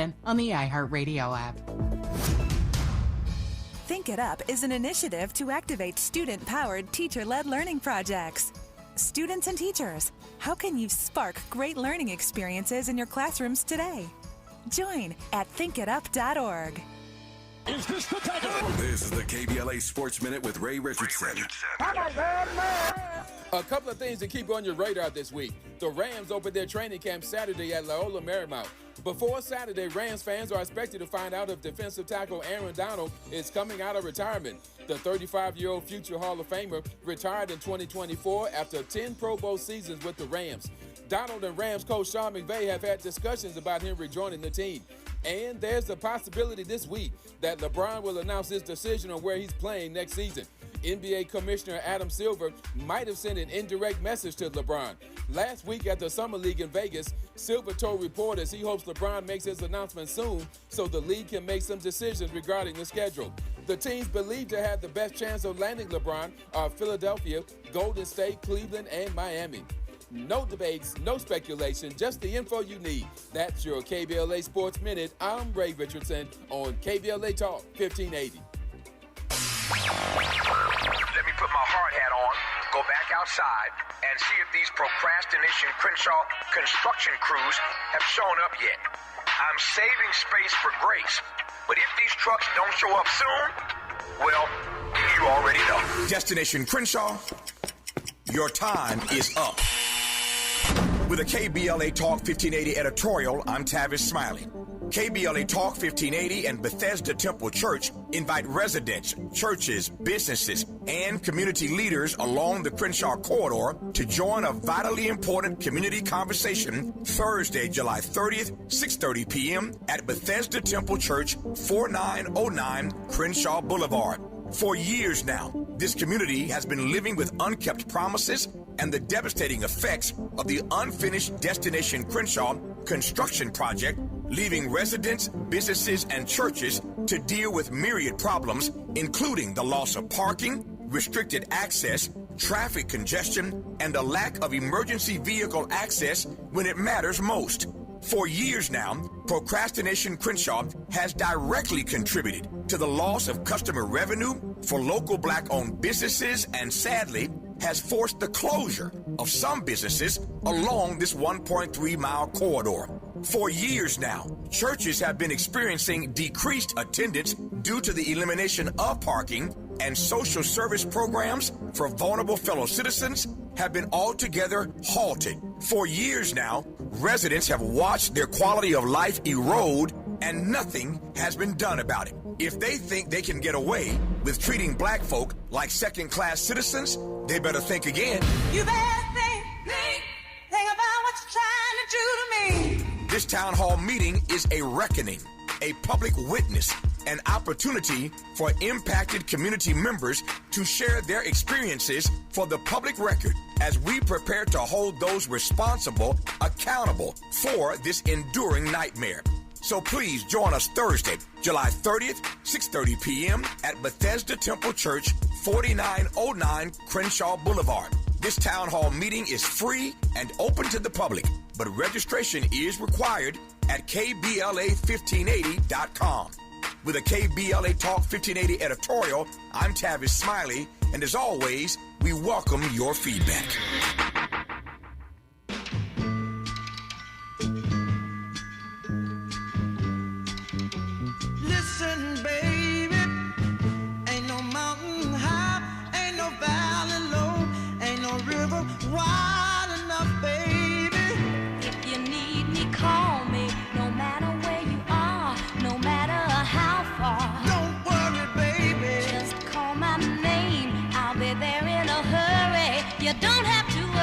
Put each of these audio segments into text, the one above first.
Listen on the iHeartRadio app. Think It Up is an initiative to activate student-powered, teacher-led learning projects. Students and teachers, how can you spark great learning experiences in your classrooms today? Join at thinkitup.org. Is this the tiger? This is the KBLA Sports Minute with Ray Richardson. A couple of things to keep on your radar this week. The Rams opened their training camp Saturday at Loyola Marymount. Before Saturday, Rams fans are expected to find out if defensive tackle Aaron Donald is coming out of retirement. The 35-year-old future Hall of Famer retired in 2024 after 10 Pro Bowl seasons with the Rams. Donald and Rams coach Sean McVay have had discussions about him rejoining the team. And there's a possibility this week that LeBron will announce his decision on where he's playing next season. NBA Commissioner Adam Silver might have sent an indirect message to LeBron. Last week at the Summer League in Vegas, Silver told reporters he hopes LeBron makes his announcement soon so the league can make some decisions regarding the schedule. The teams believed to have the best chance of landing LeBron are Philadelphia, Golden State, Cleveland, and Miami. No debates, no speculation, just the info you need. That's your KBLA Sports Minute. I'm Ray Richardson on KBLA Talk 1580. Let me put my hard hat on, go back outside, and see if these procrastination Crenshaw construction crews have shown up yet. I'm saving space for grace, but if these trucks don't show up soon, well, you already know. Destination Crenshaw, your time is up. With a KBLA Talk 1580 editorial, I'm Tavis Smiley. KBLA Talk 1580 and Bethesda Temple Church invite residents, churches, businesses, and community leaders along the Crenshaw corridor to join a vitally important community conversation Thursday, July 30th, 6:30 p.m. at Bethesda Temple Church, 4909 Crenshaw Boulevard. For years now, this community has been living with unkept promises and the devastating effects of the unfinished Destination Crenshaw construction project, leaving residents, businesses, and churches to deal with myriad problems, including the loss of parking, restricted access, traffic congestion, and a lack of emergency vehicle access when it matters most. For years now, Procrastination Crenshaw has directly contributed to the loss of customer revenue for local black-owned businesses and, sadly, has forced the closure of some businesses along this 1.3-mile corridor. For years now, churches have been experiencing decreased attendance due to the elimination of parking, and social service programs for vulnerable fellow citizens have been altogether halted. For years now, residents have watched their quality of life erode, and nothing has been done about it. If they think they can get away with treating black folk like second-class citizens, they better think again. You better think about what you're trying to do to me. This town hall meeting is a reckoning, a public witness, an opportunity for impacted community members to share their experiences for the public record as we prepare to hold those responsible accountable for this enduring nightmare. So please join us Thursday, July 30th, 6:30 p.m. at Bethesda Temple Church, 4909 Crenshaw Boulevard. This town hall meeting is free and open to the public, but registration is required at KBLA1580.com. With a KBLA Talk 1580 editorial, I'm Tavis Smiley, and as always, we welcome your feedback. Listen, baby, ain't no mountain high, ain't no valley low, ain't no river wide enough, baby. If you need me, call me, no matter where you are, no matter how far. Don't worry, baby. Just call my name, I'll be there in a hurry. You don't have to worry.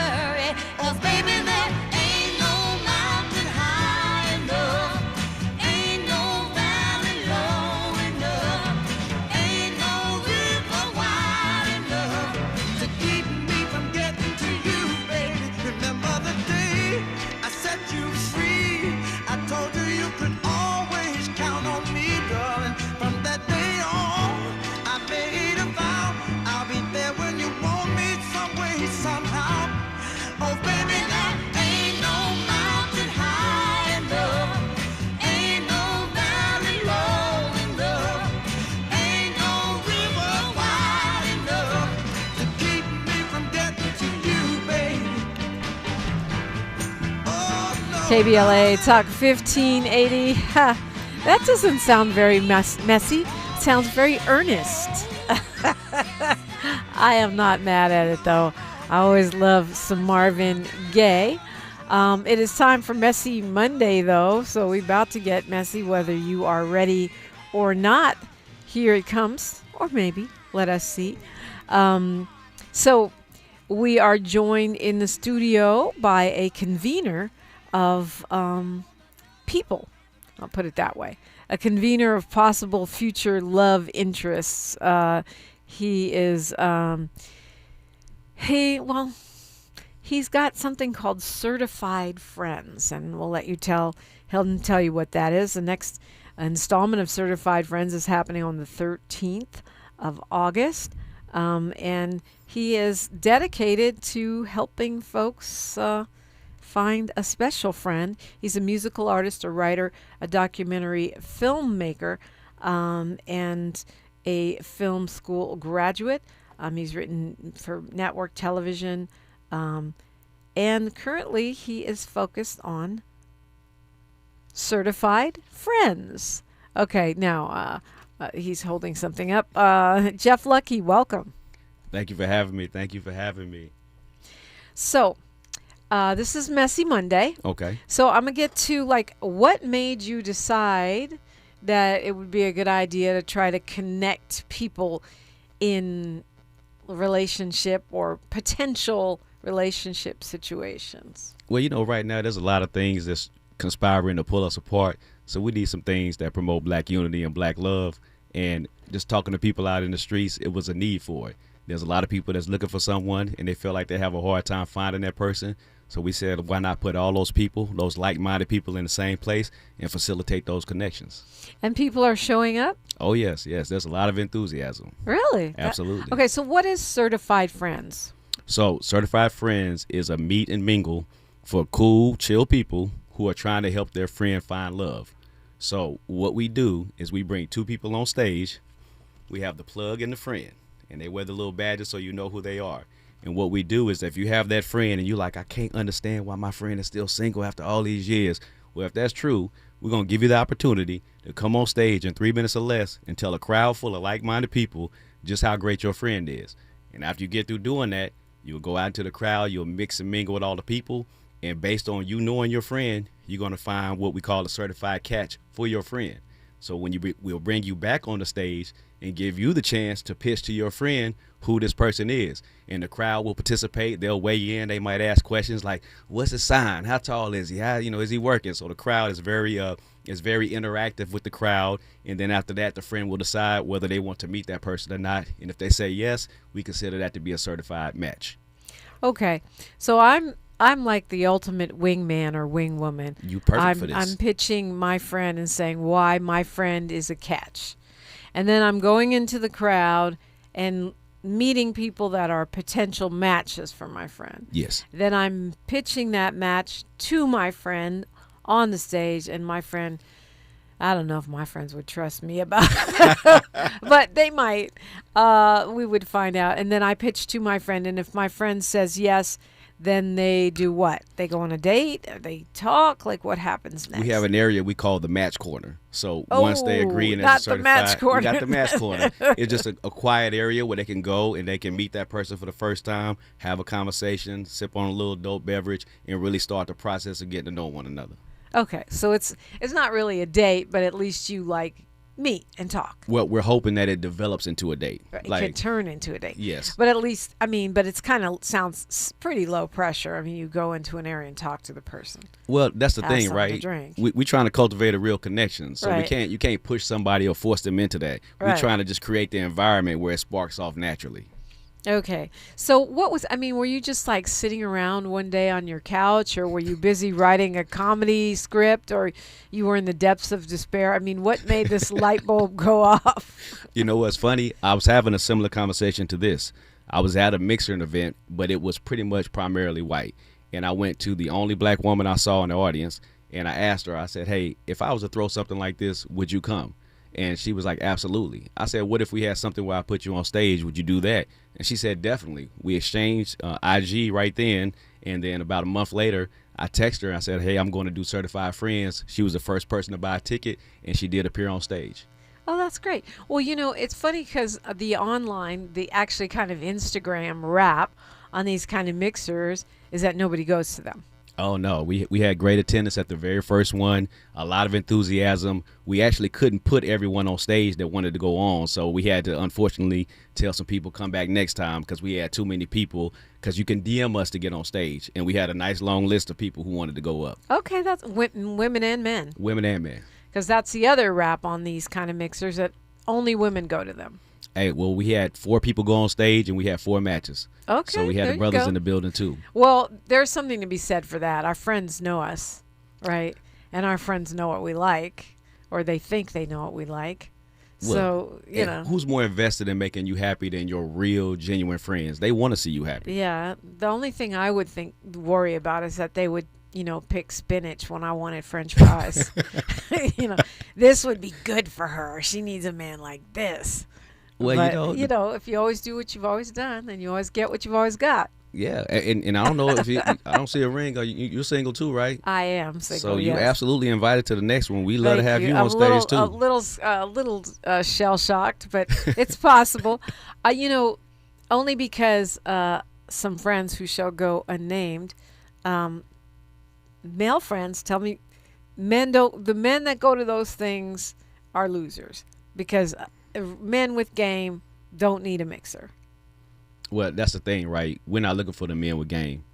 KBLA Talk 1580. Ha, that doesn't sound very messy. It sounds very earnest. I am not mad at it, though. I always love some Marvin Gaye. It is time for Messy Monday, though, so we're about to get messy whether you are ready or not. Here it comes, or maybe. Let us see. So we are joined in the studio by a convener of people. I'll put it that way. A convener of possible future love interests. He is, he's got something called Certified Friends, and we'll let you tell you what that is. The next installment of Certified Friends is happening on the 13th of August, and he is dedicated to helping folks find a special friend. He's a musical artist, a writer, a documentary filmmaker, and a film school graduate. He's written for network television, and currently he is focused on Certified Friends. Okay, now he's holding something up. Jeff Lucky, welcome. Thank you for having me. So, this is Messy Monday. Okay. So I'm going to get to, what made you decide that it would be a good idea to try to connect people in relationship or potential relationship situations? Well, right now there's a lot of things that's conspiring to pull us apart. So we need some things that promote black unity and black love. And just talking to people out in the streets, it was a need for it. There's a lot of people that's looking for someone and they feel like they have a hard time finding that person. So we said, why not put all those people, those like-minded people in the same place and facilitate those connections? And people are showing up? Oh, yes. There's a lot of enthusiasm. Really? Absolutely. Okay, so what is Certified Friends? So Certified Friends is a meet and mingle for cool, chill people who are trying to help their friend find love. So what we do is we bring two people on stage. We have the plug and the friend, and they wear the little badges so you know who they are. And what we do is if you have that friend and you're like, I can't understand why my friend is still single after all these years. Well, if that's true, we're going to give you the opportunity to come on stage in 3 minutes or less and tell a crowd full of like-minded people just how great your friend is. And after you get through doing that, you'll go out into the crowd, you'll mix and mingle with all the people. And based on you knowing your friend, you're going to find what we call a certified catch for your friend. So when we'll bring you back on the stage and give you the chance to pitch to your friend who this person is. And the crowd will participate. They'll weigh in. They might ask questions like, what's his sign? How tall is he? How, is he working? So the crowd is very interactive with the crowd. And then after that, the friend will decide whether they want to meet that person or not. And if they say yes, we consider that to be a certified match. Okay. So I'm like the ultimate wingman or wingwoman. You perfect for this. I'm pitching my friend and saying why my friend is a catch. And then I'm going into the crowd and meeting people that are potential matches for my friend. Yes. Then I'm pitching that match to my friend on the stage, and my friend, I don't know if my friends would trust me about it, but they might. We would find out. And then I pitch to my friend, and if my friend says yes, then they do what? They go on a date? They talk? What happens next? We have an area we call the match corner. So once they agree and it's certified, we got the match corner. It's just a quiet area where they can go and they can meet that person for the first time, have a conversation, sip on a little dope beverage, and really start the process of getting to know one another. Okay, so it's not really a date, but at least you meet and talk. Well, we're hoping that it develops into a date. Right, it could turn into a date. Yes. But at least, but it's kind of sounds pretty low pressure. You go into an area and talk to the person. Well, that's the thing, right? To drink. We're trying to cultivate a real connection. So right. you can't push somebody or force them into that. Right. We're trying to just create the environment where it sparks off naturally. Okay. So were you just sitting around one day on your couch, or were you busy writing a comedy script, or you were in the depths of despair? What made this light bulb go off? You know what's funny? I was having a similar conversation to this. I was at a mixering event, but it was pretty much primarily white. And I went to the only black woman I saw in the audience, and I asked her, I said, hey, if I was to throw something like this, would you come? And she was like, absolutely. I said, what if we had something where I put you on stage? Would you do that? And she said, definitely. We exchanged IG right then. And then about a month later, I texted her. I said, hey, I'm going to do Certified Friends. She was the first person to buy a ticket, and she did appear on stage. Oh, that's great. Well, it's funny because the actually kind of Instagram rap on these kind of mixers is that nobody goes to them. Oh, no. We had great attendance at the very first one, a lot of enthusiasm. We actually couldn't put everyone on stage that wanted to go on, so we had to, unfortunately, tell some people come back next time because we had too many people, because you can DM us to get on stage, and we had a nice long list of people who wanted to go up. Okay, that's women and men. Women and men. Because that's the other rap on these kind of mixers, that only women go to them. Hey, well, we had 4 people go on stage, and we had 4 matches. Okay, so we had there the brothers you go. in the building, too. Well, there's something to be said for that. Our friends know us, right? And our friends know what we like, or they think they know what we like. Well, so, who's more invested in making you happy than your real, genuine friends? They want to see you happy. Yeah. The only thing I would worry about is that they would, pick spinach when I wanted French fries. This would be good for her. She needs a man like this. Well, but, if you always do what you've always done, then you always get what you've always got. Yeah, and I don't know if I don't see a ring. You're single too, right? I am single. So you yes. absolutely invited to the next one. We love to have you on stage little, too. A little shell shocked, but it's possible. Only because some friends who shall go unnamed, male friends tell me, the men that go to those things are losers because men with game don't need a mixer. Well, that's the thing, right? We're not looking for the men with game.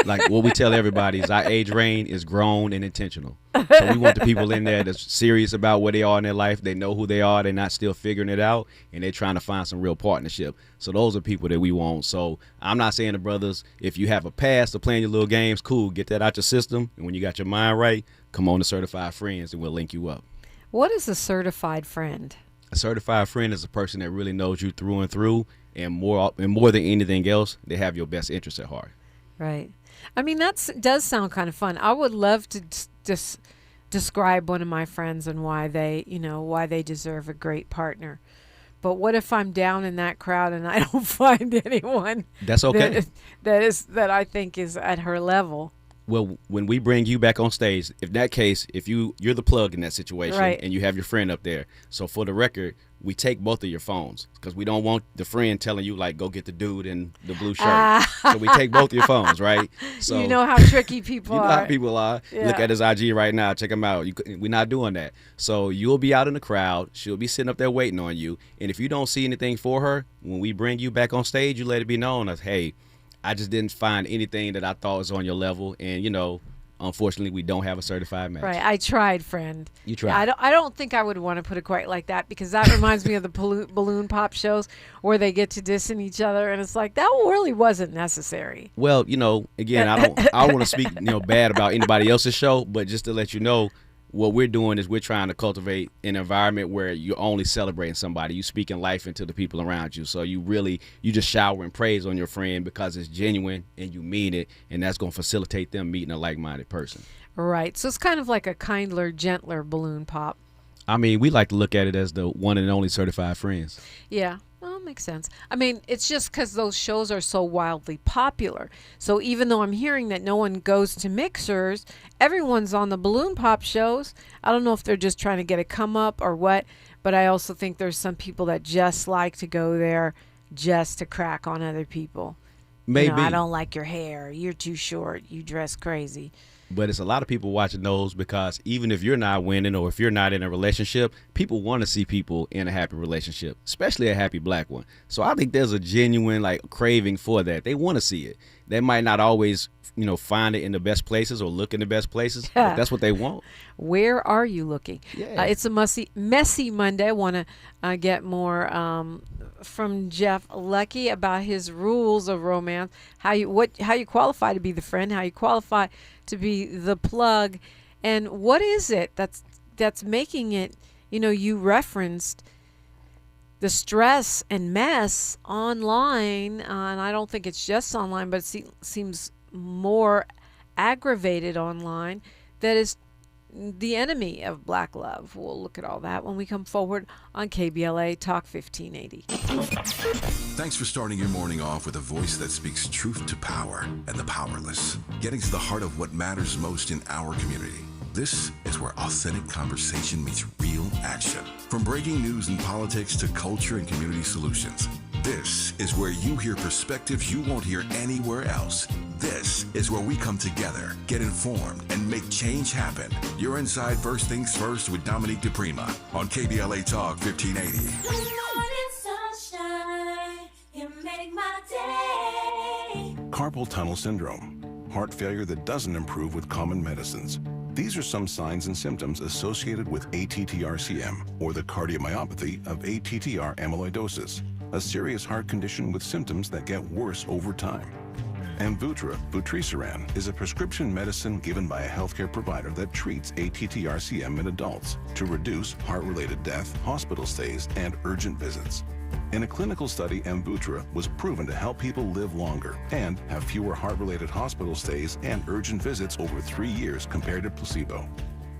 Like what we tell everybody is our age range is grown and intentional. So we want the people in there that's serious about where they are in their life. They know who they are. They're not still figuring it out, and they're trying to find some real partnership. So those are people that we want. So I'm not saying to brothers, if you have a past of playing your little games, cool, get that out your system. And when you got your mind right, come on to Certified Friends, and we'll link you up. What is a certified friend? A certified friend is a person that really knows you through and through, and more than anything else, they have your best interest at heart. Right. I mean, that does sound kind of fun. I would love to just describe one of my friends and why they deserve a great partner. But what if I'm down in that crowd and I don't find anyone? That's okay. That I think is at her level. Well, when we bring you back on stage, if that case, if you're the plug in that situation, right, and you have your friend up there. So for the record, we take both of your phones because we don't want the friend telling you like, go get the dude in the blue shirt. So we take both your phones, right? So you know how tricky people are. You know how people are. Yeah. Look at his IG right now. Check him out. We're not doing that. So you'll be out in the crowd. She'll be sitting up there waiting on you. And if you don't see anything for her, when we bring you back on stage, you let it be known as, hey, I just didn't find anything that I thought was on your level. And, unfortunately, we don't have a certified match. Right. I tried, friend. You tried. I don't think I would want to put it quite like that because that reminds me of the balloon pop shows where they get to dissing each other. And it's like, that really wasn't necessary. Well, again, I don't want to speak, bad about anybody else's show. But just to let you know, what we're doing is we're trying to cultivate an environment where you're only celebrating somebody. You speaking life into the people around you. So you just shower and praise on your friend because it's genuine and you mean it, and that's going to facilitate them meeting a like-minded person. Right. So it's kind of like a kinder, gentler balloon pop. I mean, we like to look at it as the one and only certified friends. Yeah. Well, makes sense. I mean, it's just because those shows are so wildly popular. So even though I'm hearing that no one goes to mixers, everyone's on the balloon pop shows. I don't know if they're just trying to get a come up or what, but I also think there's some people that just like to go there just to crack on other people. Maybe. I don't like your hair. You're too short. You dress crazy. But it's a lot of people watching those because even if you're not winning or if you're not in a relationship, people want to see people in a happy relationship, especially a happy black one. So I think there's a genuine craving for that. They want to see it. They might not always, find it in the best places or look in the best places, but that's what they want. Where are you looking? Yeah. It's a messy Monday. I want to get more from Jeff Lucky about his rules of romance, how you qualify to be the friend, how you qualify to be the plug, and what is it that's making it, you referenced the stress and mess online, and I don't think it's just online, but it seems more aggravated online, that is the enemy of black love. We'll look at all that when we come forward on KBLA Talk 1580. Thanks for starting your morning off with a voice that speaks truth to power and the powerless, getting to the heart of what matters most in our community. This is where authentic conversation meets real action. From breaking news and politics to culture and community solutions, this is where you hear perspectives you won't hear anywhere else. This is where we come together, get informed, and make change happen. You're inside First Things First with Dominique DePrima on KBLA Talk 1580. Good morning, sunshine. You make my day. Carpal tunnel syndrome, heart failure that doesn't improve with common medicines. These are some signs and symptoms associated with ATTR-CM, or the cardiomyopathy of ATTR amyloidosis, a serious heart condition with symptoms that get worse over time. Amvuttra, vutrisiran, is a prescription medicine given by a healthcare provider that treats ATTR-CM in adults to reduce heart-related death, hospital stays, and urgent visits. In a clinical study, Amvuttra was proven to help people live longer and have fewer heart-related hospital stays and urgent visits over 3 years compared to placebo.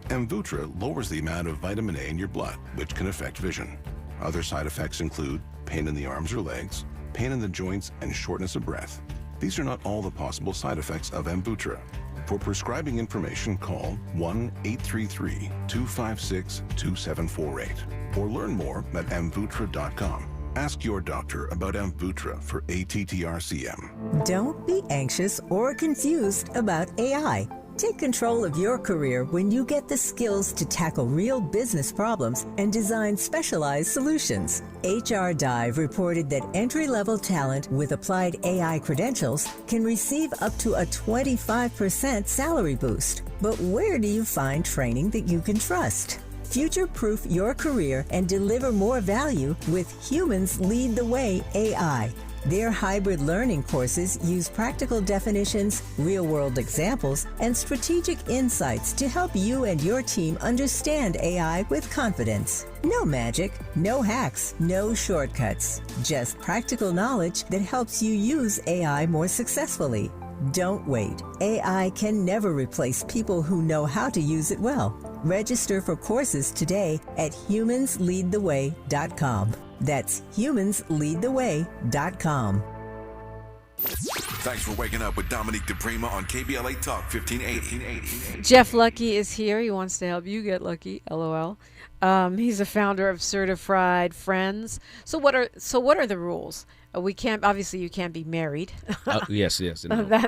Amvuttra lowers the amount of vitamin A in your blood, which can affect vision. Other side effects include pain in the arms or legs, pain in the joints, and shortness of breath. These are not all the possible side effects of Amvuttra. For prescribing information, call 1-833-256-2748 or learn more at amvuttra.com. Ask your doctor about Amvuttra for ATTR-CM. Don't be anxious or confused about AI. Take control of your career when you get the skills to tackle real business problems and design specialized solutions. HR Dive reported that entry-level talent with applied AI credentials can receive up to a 25% salary boost. But where do you find training that you can trust? Future-proof your career and deliver more value with Humans Lead the Way AI. Their hybrid learning courses use practical definitions, real-world examples, and strategic insights to help you and your team understand AI with confidence. No magic, no hacks, no shortcuts. Just practical knowledge that helps you use AI more successfully. Don't wait. AI can never replace people who know how to use it well. Register for courses today at humansleadtheway.com. That's humansleadtheway.com. Thanks for waking up with Dominique DePrima on KBLA Talk 1580. Jeff Lucky is here. He wants to help you get lucky. LOL. He's a founder of Certified Friends. So what are the rules? We can't, obviously you can't be married. Yes. No.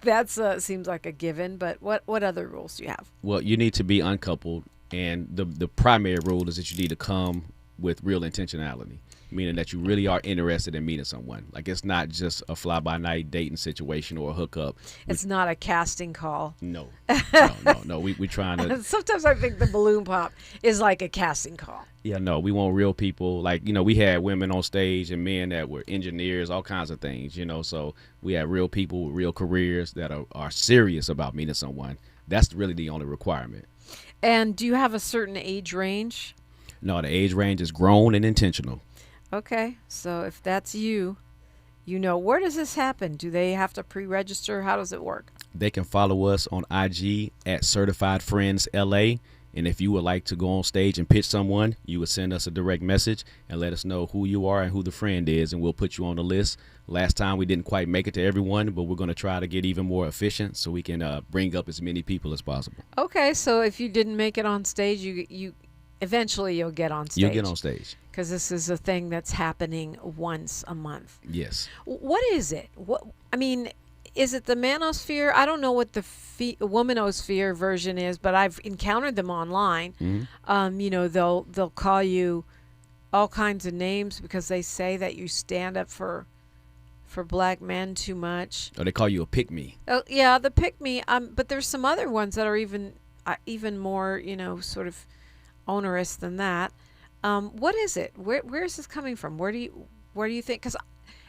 That seems like a given, but what other rules do you have? Well, you need to be uncoupled, and the primary rule is that you need to come with real intentionality, meaning that you really are interested in meeting someone. Like, it's not just a fly-by-night dating situation or a hookup. It's not a casting call. No. We trying to. Sometimes I think the balloon pop is like a casting call. Yeah, no, we want real people. Like, we had women on stage and men that were engineers, all kinds of things, so we had real people with real careers that are serious about meeting someone. That's really the only requirement. And do you have a certain age range? No, the age range is grown and intentional. Okay, so if that's you, where does this happen? Do they have to pre-register? How does it work? They can follow us on IG at Certified Friends LA. And if you would like to go on stage and pitch someone, you would send us a direct message and let us know who you are and who the friend is, and we'll put you on the list. Last time we didn't quite make it to everyone, but we're going to try to get even more efficient so we can bring up as many people as possible. Okay, so if you didn't make it on stage, you eventually you'll get on stage. You'll get on stage. Because this is a thing that's happening once a month. Yes. What is it? Is it the manosphere? I don't know what the womanosphere version is, but I've encountered them online. Mm-hmm. They'll call you all kinds of names because they say that you stand up for black men too much. Or they call you a pick-me. Oh yeah, the pick-me. But there's some other ones that are even more sort of onerous than that. What is it? Where is this coming from? Where do you think?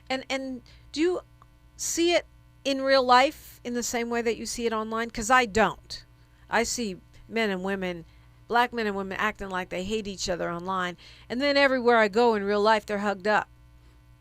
And do you see it in real life in the same way that you see it online? Because I don't. I see men and women, black men and women, acting like they hate each other online, and then everywhere I go in real life, they're hugged up.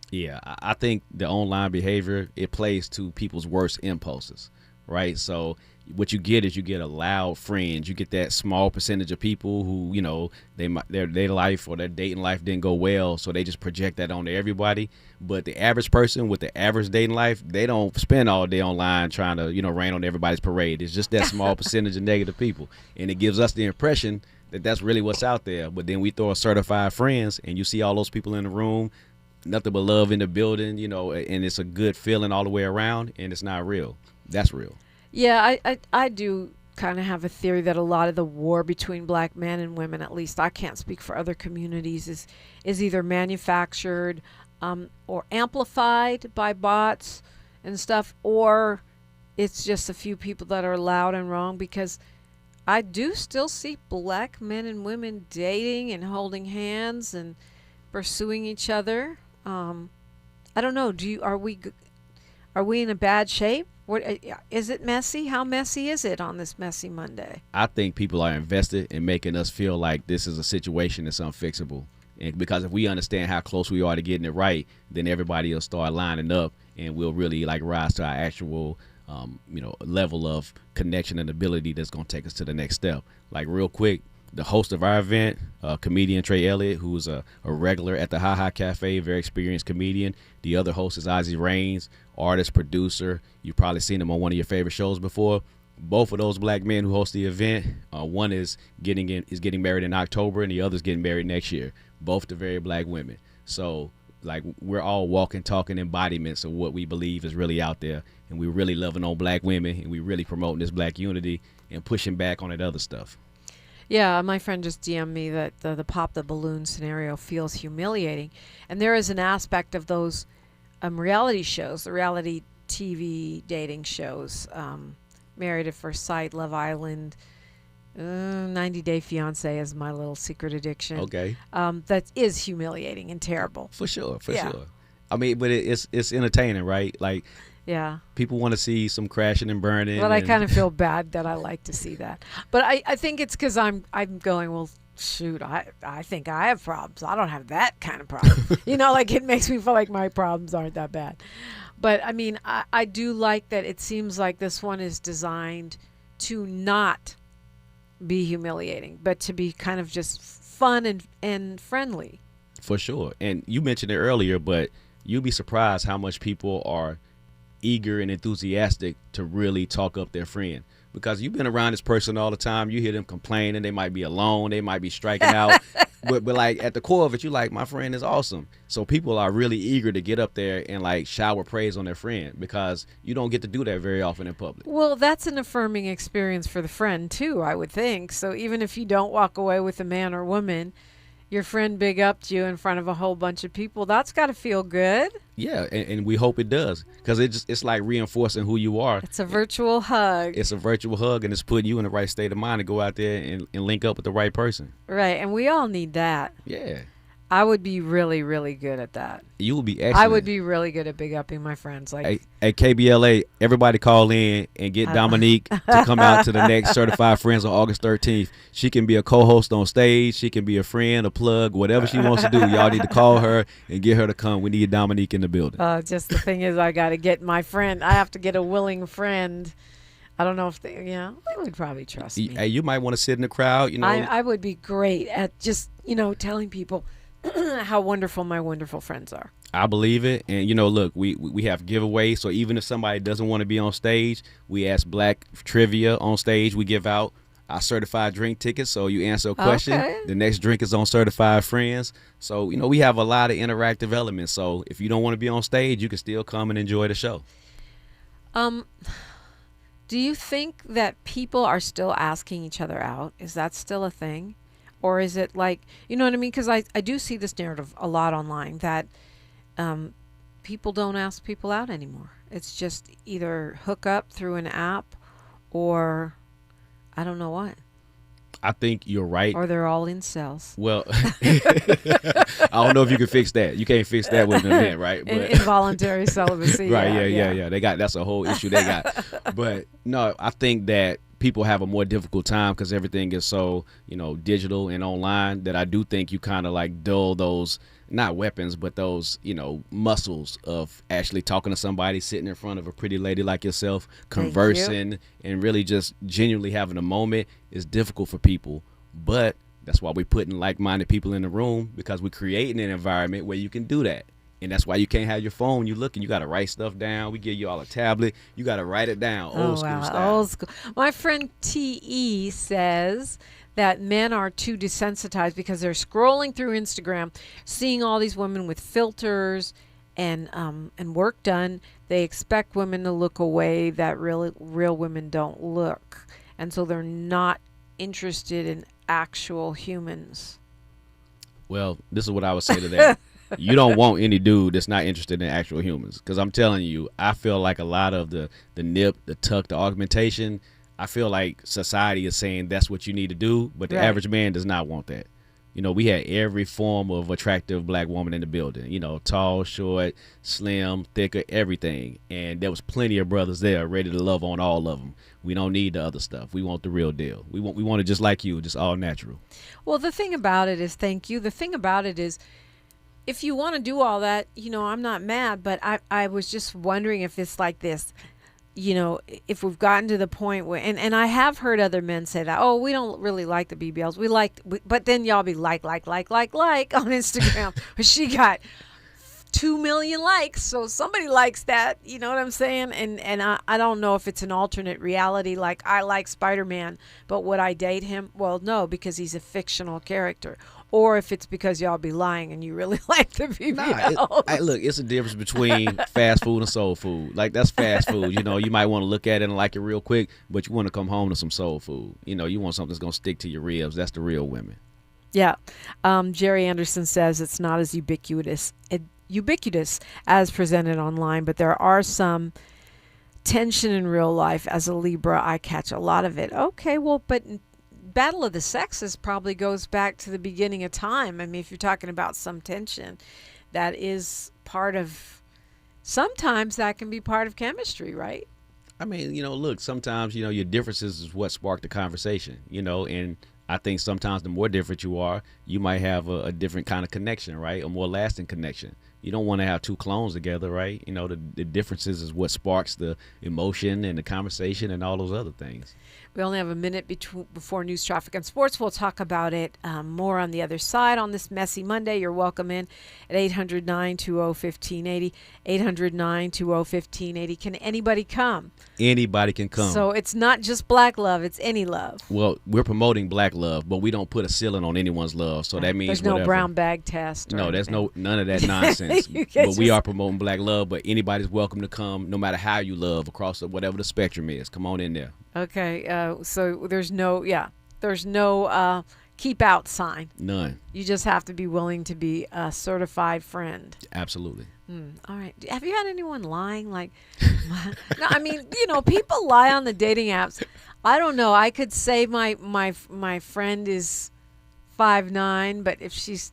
Yeah, I think the online behavior, it plays to people's worst impulses, right? So, what you get is you get a loud fringe. You get that small percentage of people who, you know, their life or their dating life didn't go well, so they just project that onto everybody. But the average person with the average dating life, they don't spend all day online trying to, you know, rain on everybody's parade. It's just that small percentage of negative people, and it gives us the impression that that's really what's out there. But then we throw a certified friends, and you see all those people in the room, nothing but love in the building, you know, and it's a good feeling all the way around, and it's not real. That's real. Yeah, I do kind of have a theory that a lot of the war between black men and women, at least I can't speak for other communities, is either manufactured or amplified by bots and stuff, or it's just a few people that are loud and wrong, because I do still see black men and women dating and holding hands and pursuing each other. I don't know. Are we in a bad shape? What is it messy? How messy is it on this messy Monday? I think people are invested in making us feel like this is a situation that's unfixable. And because if we understand how close we are to getting it right, then everybody will start lining up, and we'll really like rise to our actual level of connection and ability that's going to take us to the next step. Like real quick, the host of our event, comedian Trey Elliott, who's a regular at the Ha Ha Cafe, very experienced comedian. The other host is Ozzy Raines, artist, producer. You've probably seen him on one of your favorite shows before. Both of those black men who host the event, one is getting married in October, and the other's getting married next year. Both the very black women. So like we're all walking, talking embodiments of what we believe is really out there, and we're really loving on black women, and we're really promoting this black unity and pushing back on that other stuff. Yeah, my friend just DM'd me that the pop the balloon scenario feels humiliating. And there is an aspect of those reality shows, the reality TV dating shows, Married at First Sight, Love Island, 90 Day Fiancé is my little secret addiction. Okay. That is humiliating and terrible. For sure. I mean, but it's entertaining, right? Like, yeah, people want to see some crashing and burning. But I kind of feel bad that I like to see that. But I think it's because I'm going, well, shoot, I think I have problems. I don't have that kind of problem. Like it makes me feel like my problems aren't that bad. But I mean, I do like that it seems like this one is designed to not be humiliating, but to be kind of just fun and friendly. For sure. And you mentioned it earlier, but you'd be surprised how much people are eager and enthusiastic to really talk up their friend, because you've been around this person all the time. You hear them complaining, they might be alone, they might be striking out, but like at the core of it, you like, my friend is awesome. So people are really eager to get up there and like shower praise on their friend, because you don't get to do that very often in public. Well, that's an affirming experience for the friend too, I would think. So even if you don't walk away with a man or woman, your friend big upped you in front of a whole bunch of people. That's got to feel good. Yeah, and we hope it does, because it's like reinforcing who you are. It's a virtual hug. It's a virtual hug, and it's putting you in the right state of mind to go out there and link up with the right person. Right, and we all need that. Yeah. I would be really, really good at that. You would be excellent. I would be really good at big upping my friends. Like, hey, KBLA, everybody call in and get Dominique to come out to the next Certified Friends on August 13th. She can be a co-host on stage. She can be a friend, a plug, whatever she wants to do. Y'all need to call her and get her to come. We need Dominique in the building. Just the thing is, I got to get my friend. I have to get a willing friend. I don't know if they would probably trust me. Hey, you might want to sit in the crowd. I would be great at just, telling people how wonderful my wonderful friends are. I believe it. And, look, we have giveaways. So even if somebody doesn't want to be on stage, we ask Black Trivia on stage. We give out our certified drink tickets. So you answer a question. Okay. The next drink is on Certified Friends. So, we have a lot of interactive elements. So if you don't want to be on stage, you can still come and enjoy the show. Do you think that people are still asking each other out? Is that still a thing? Or is it like, you know what I mean? Because I do see this narrative a lot online that people don't ask people out anymore. It's just either hook up through an app or I don't know what. I think you're right. Or they're all incels. Well, I don't know if you can fix that. You can't fix that with an event, right? But, involuntary celibacy. Right, yeah. That's a whole issue they got. But no, I think that people have a more difficult time because everything is so, digital and online, that I do think you kind of like dull those not weapons, but those, muscles of actually talking to somebody, sitting in front of a pretty lady like yourself, conversing, and really just genuinely having a moment is difficult for people. But that's why we're putting like-minded people in the room, because we're creating an environment where you can do that. And that's why you can't have your phone. You looking, you got to write stuff down. We give you all a tablet. You got to write it down. Old school style. Old school. My friend T.E. says that men are too desensitized because they're scrolling through Instagram, seeing all these women with filters and work done. They expect women to look away that real women don't look. And so they're not interested in actual humans. Well, this is what I would say to that. You don't want any dude that's not interested in actual humans. Because I'm telling you, I feel like a lot of the nip, the tuck, the augmentation, I feel like society is saying that's what you need to do, but the average man does not want that. We had every form of attractive black woman in the building, tall, short, slim, thicker, everything. And there was plenty of brothers there ready to love on all of them. We don't need the other stuff. We want the real deal. We want it just like you, just all natural. Well, the thing about it is, thank you. The thing about it is, if you want to do all that, I'm not mad, but I was just wondering if it's like this, if we've gotten to the point where, and I have heard other men say that, oh, we don't really like the BBLs. But then y'all be like on Instagram. She got 2 million likes, so somebody likes that, you know what I'm saying? And I don't know if it's an alternate reality, like I like Spider-Man, but would I date him? Well, no, because he's a fictional character. Or if it's because y'all be lying and you really like the BBL. Look, it's a difference between fast food and soul food. Like, that's fast food. You might want to look at it and like it real quick, but you want to come home to some soul food. You want something that's going to stick to your ribs. That's the real women. Yeah. Jerry Anderson says it's not as ubiquitous as presented online, but there are some tension in real life. As a Libra, I catch a lot of it. Okay, well, but Battle of the Sexes probably goes back to the beginning of time. I mean, if you're talking about some tension, that is part of, sometimes that can be part of chemistry, right? I mean, look, sometimes, your differences is what spark the conversation, and I think sometimes the more different you are, you might have a different kind of connection, right? A more lasting connection. You don't want to have two clones together, right? The differences is what sparks the emotion and the conversation and all those other things. We only have a minute before news, traffic, and sports. We'll talk about it more on the other side on this messy Monday. You're welcome in at 800-920-1580, 800-920-1580. Can anybody come? Anybody can come. So it's not just black love, it's any love. Well, we're promoting black love, but we don't put a ceiling on anyone's love. So that means there's no whatever. Brown bag test. No, there's none of that nonsense. But we are promoting black love, but anybody's welcome to come, no matter how you love, across whatever the spectrum is. Come on in there. Okay, so there's no keep out sign. None. You just have to be willing to be a certified friend. Absolutely. All right. Have you had anyone lying? Like, no, I mean, people lie on the dating apps. I don't know. I could say my friend is 5'9", but if she's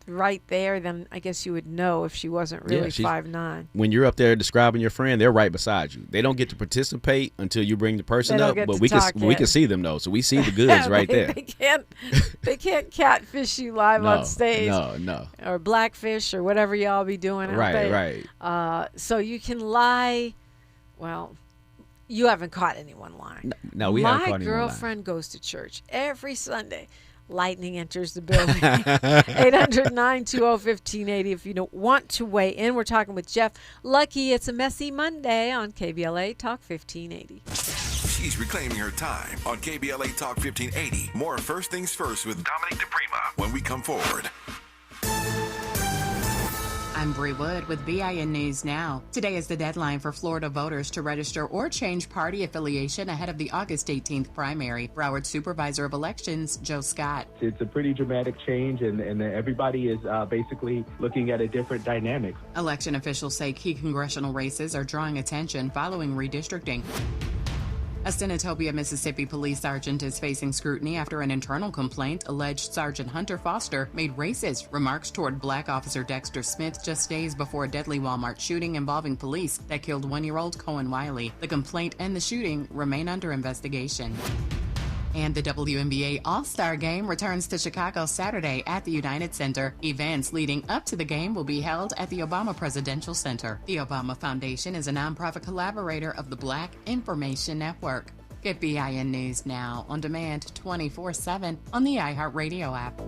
right there, then I guess you would know if she wasn't really 5'9". When you're up there describing your friend, they're right beside you. They don't get to participate until you bring the person up, but we can see them though, so we see the goods right there. They can't catfish you live on stage. No. Or blackfish or whatever y'all be doing out there. Right. So you can lie. Well, you haven't caught anyone lying. No, we haven't caught anyone lying. My girlfriend goes to church every Sunday. Lightning enters the building. 800-920-1580 if you want to weigh in. We're talking with Jeff Lucky. It's a messy Monday on KBLA Talk 1580. She's reclaiming her time on KBLA Talk 1580. More First Things First with Dominique DePrima when we come forward. I'm Bree Wood with BIN News Now. Today is the deadline for Florida voters to register or change party affiliation ahead of the August 18th primary. Broward Supervisor of Elections, Joe Scott. It's a pretty dramatic change, and everybody is basically looking at a different dynamic. Election officials say key congressional races are drawing attention following redistricting. A Senatobia, Mississippi police sergeant is facing scrutiny after an internal complaint alleged Sergeant Hunter Foster made racist remarks toward Black Officer Dexter Smith just days before a deadly Walmart shooting involving police that killed 1-year-old Cohen Wiley. The complaint and the shooting remain under investigation. And the WNBA All-Star Game returns to Chicago Saturday at the United Center. Events leading up to the game will be held at the Obama Presidential Center. The Obama Foundation is a nonprofit collaborator of the Black Information Network. Get BIN News now on demand 24/7 on the iHeartRadio app.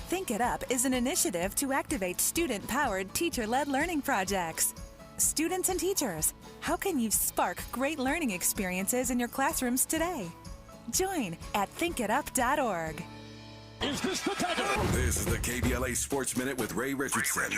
Think It Up is an initiative to activate student-powered, teacher-led learning projects. Students and teachers, how can you spark great learning experiences in your classrooms today? Join at thinkitup.org. Is this the tackle? This is the KBLA Sports Minute with Ray Richardson.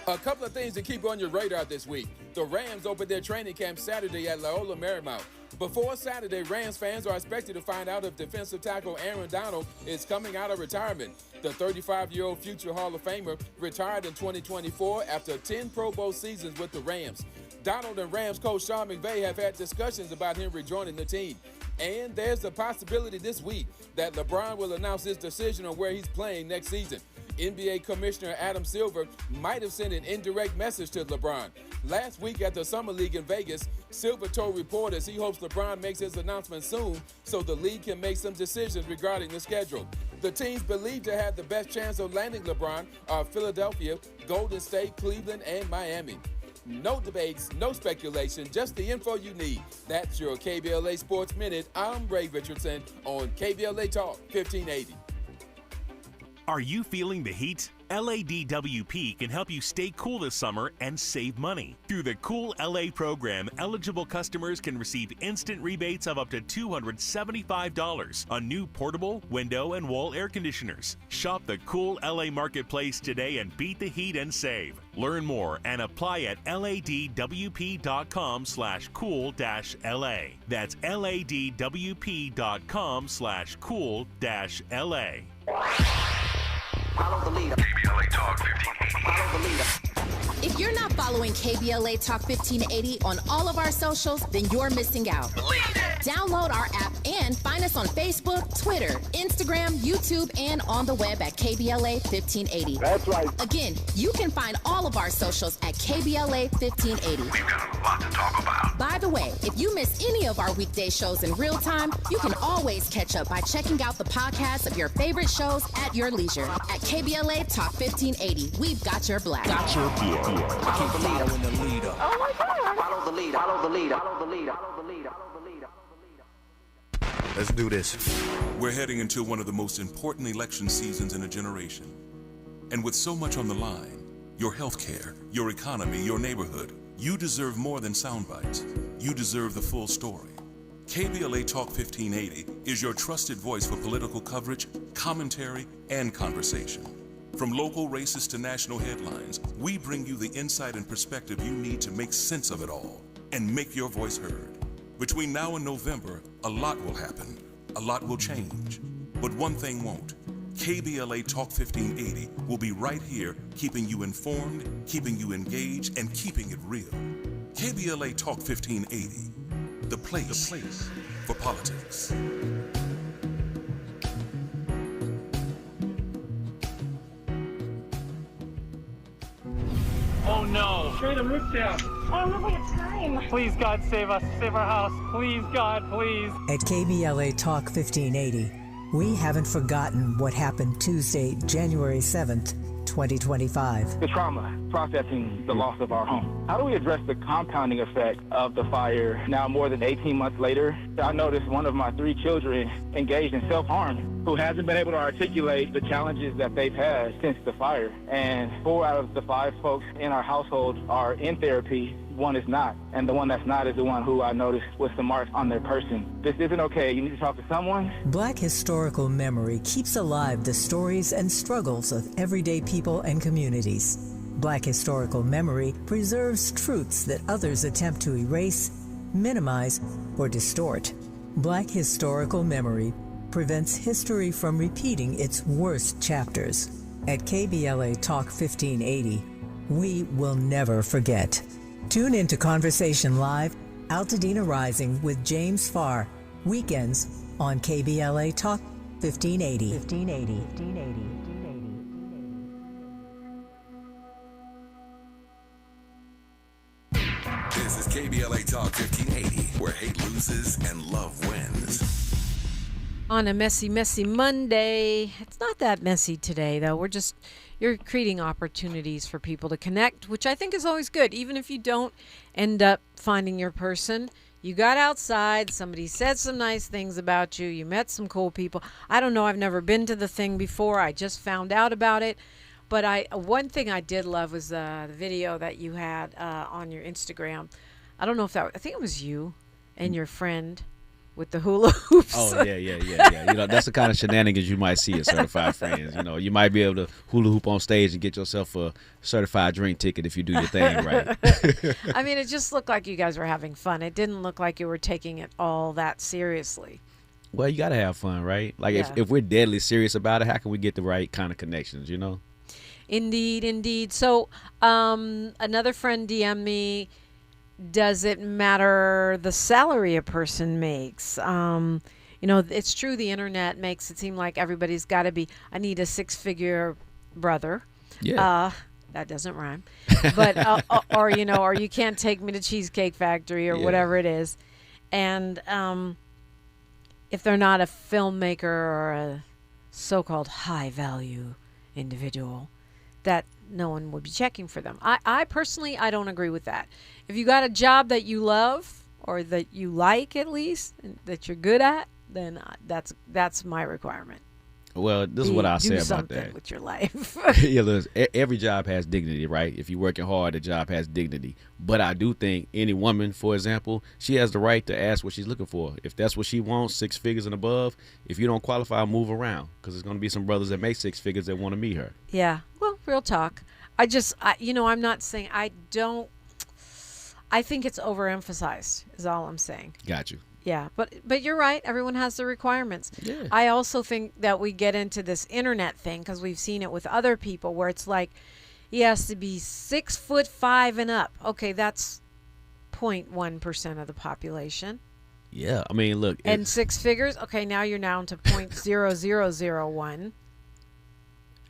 A couple of things to keep on your radar this week. The Rams opened their training camp Saturday at Loyola Marymount. Before Saturday, Rams fans are expected to find out if defensive tackle Aaron Donald is coming out of retirement. The 35-year-old future Hall of Famer retired in 2024 after 10 Pro Bowl seasons with the Rams. Donald and Rams coach Sean McVay have had discussions about him rejoining the team. And there's the possibility this week that LeBron will announce his decision on where he's playing next season. NBA Commissioner Adam Silver might have sent an indirect message to LeBron. Last week at the Summer League in Vegas, Silver told reporters he hopes LeBron makes his announcement soon so the league can make some decisions regarding the schedule. The teams believed to have the best chance of landing LeBron are Philadelphia, Golden State, Cleveland, and Miami. No debates, no speculation, just the info you need. That's your KBLA Sports Minute. I'm Ray Richardson on KBLA Talk 1580. Are you feeling the heat? LADWP can help you stay cool this summer and save money. Through the Cool LA program, eligible customers can receive instant rebates of up to $275 on new portable, window, and wall air conditioners. Shop the Cool LA Marketplace today and beat the heat and save. Learn more and apply at ladwp.com/cool-LA. That's ladwp.com/cool-LA. Follow the leader. KBLA Talk 1580. Follow the leader. If you're not following KBLA Talk 1580 on all of our socials, then you're missing out. Download our app and find us on Facebook, Twitter, Instagram, YouTube, and on the web at KBLA 1580. That's right. Again, you can find all of our socials at KBLA 1580. We've got a lot to talk about. By the way, if you miss any of our weekday shows in real time, you can always catch up by checking out the podcasts of your favorite shows at your leisure. At KBLA Talk 1580, we've got your black. Got your beer. Keep following the leader. Oh my God. Follow the leader. Follow the leader. Follow the leader. Follow the leader. Follow the leader. Let's do this. We're heading into one of the most important election seasons in a generation. And with so much on the line, your health care, your economy, your neighborhood, you deserve more than sound bites. You deserve the full story. KBLA Talk 1580 is your trusted voice for political coverage, commentary, and conversation. From local races to national headlines, we bring you the insight and perspective you need to make sense of it all and make your voice heard. Between now and November, a lot will happen. A lot will change. But one thing won't. KBLA Talk 1580 will be right here, keeping you informed, keeping you engaged, and keeping it real. KBLA Talk 1580, the place for politics. Oh no! Tear the roof down! Oh no, we have time! Please, God, save us. Save our house. Please, God, please. At KBLA Talk 1580, we haven't forgotten what happened Tuesday, January 7th, 2025. The trauma, processing the loss of our home. How do we address the compounding effect of the fire now more than 18 months later? I noticed one of my 3 children engaged in self-harm who hasn't been able to articulate the challenges that they've had since the fire. And 4 out of the 5 folks in our household are in therapy. 1 is not. And the one that's not is the one who I noticed with some marks on their person. This isn't okay. You need to talk to someone. Black historical memory keeps alive the stories and struggles of everyday people and communities. Black historical memory preserves truths that others attempt to erase, minimize, or distort. Black historical memory prevents history from repeating its worst chapters. At KBLA Talk 1580, we will never forget. Tune into Conversation Live, Altadena Rising with James Farr, weekends on KBLA Talk 1580. 1580. This is KBLA Talk 1580, where hate loses and love wins. On a messy Monday. It's not that messy today, though. You're creating opportunities for people to connect, which I think is always good. Even if you don't end up finding your person, you got outside, somebody said some nice things about you, you met some cool people. I don't know, I've never been to the thing before. I just found out about it. But one thing I did love was the video that you had on your Instagram. I don't know if I think it was you and your friend with the hula hoops. Oh, yeah. That's the kind of shenanigans you might see at Certified Friends. You might be able to hula hoop on stage and get yourself a certified drink ticket if you do your thing right. I mean, it just looked like you guys were having fun. It didn't look like you were taking it all that seriously. Well, you got to have fun, right? Like, Yeah. if we're deadly serious about it, how can we get the right kind of connections, Indeed. So, another friend DM'd me, does it matter the salary a person makes? It's true the internet makes it seem like everybody's got to be, I need a 6-figure brother. Yeah. That doesn't rhyme. But, or you can't take me to Cheesecake Factory or whatever it is. And if they're not a filmmaker or a so-called high-value individual, that no one would be checking for them. I personally, I don't agree with that. If you got a job that you love or that you like at least, and that you're good at, then that's my requirement. Well, this is what I'll say about Do something that. with your life. Yeah, listen, every job has dignity, right? If you're working hard, the job has dignity. But I do think any woman, for example, she has the right to ask what she's looking for. If that's what she wants, 6 figures and above, if you don't qualify, move around. Because there's going to be some brothers that make 6 figures that want to meet her. Yeah, well, real talk. I'm not saying I think it's overemphasized is all I'm saying. Got you. Yeah, but you're right. Everyone has the requirements. Yeah. I also think that we get into this internet thing because we've seen it with other people where it's like he has to be 6'5" and up. Okay, that's 0.1% of the population. Yeah, I mean, look. And 6 figures. Okay, now you're down to 0.0001.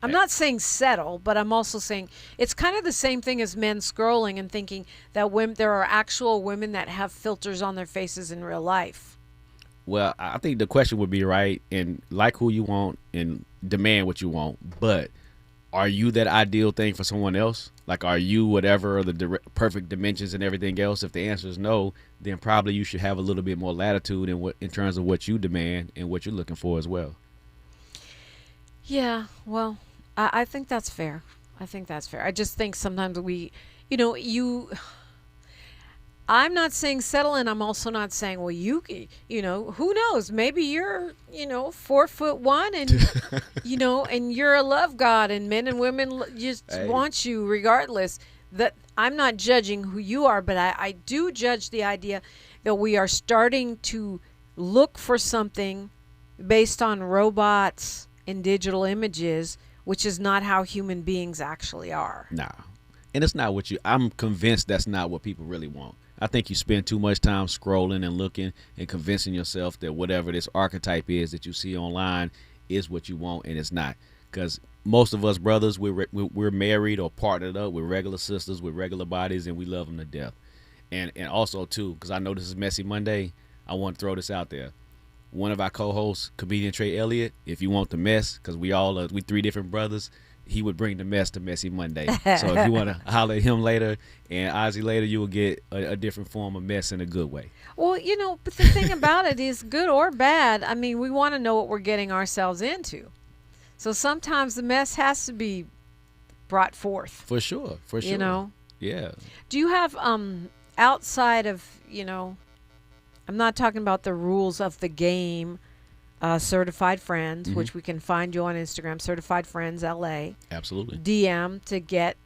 I'm not saying settle, but I'm also saying it's kind of the same thing as men scrolling and thinking that there are actual women that have filters on their faces in real life. Well, I think the question would be right, and like who you want and demand what you want, but are you that ideal thing for someone else? Like, are you whatever the perfect dimensions and everything else? If the answer is no, then probably you should have a little bit more latitude in terms of what you demand and what you're looking for as well. Yeah, well, I think that's fair. I just think sometimes I'm not saying settle, and I'm also not saying, well, who knows? Maybe you're, 4'1" and, and you're a love god and men and women just want you regardless. That I'm not judging who you are, but I do judge the idea that we are starting to look for something based on robots and digital images, which is not how human beings actually are. Nah. And it's not I'm convinced that's not what people really want. I think you spend too much time scrolling and looking and convincing yourself that whatever this archetype is that you see online is what you want, and it's not. Because most of us brothers, we're married or partnered up with regular sisters with regular bodies, and we love them to death. And also, too, because I know this is Messy Monday, I want to throw this out there. One of our co-hosts, comedian Trey Elliott, if you want the mess, because we 3 different brothers, he would bring the mess to Messy Monday. So if you want to holler at him later and Ozzy later, you will get a different form of mess in a good way. Well, but the thing about it is, good or bad, I mean, we want to know what we're getting ourselves into. So sometimes the mess has to be brought forth. For sure. Yeah. Do you have, outside of, I'm not talking about the rules of the game, Certified Friends, which we can find you on Instagram, Certified Friends LA. Absolutely. DM to get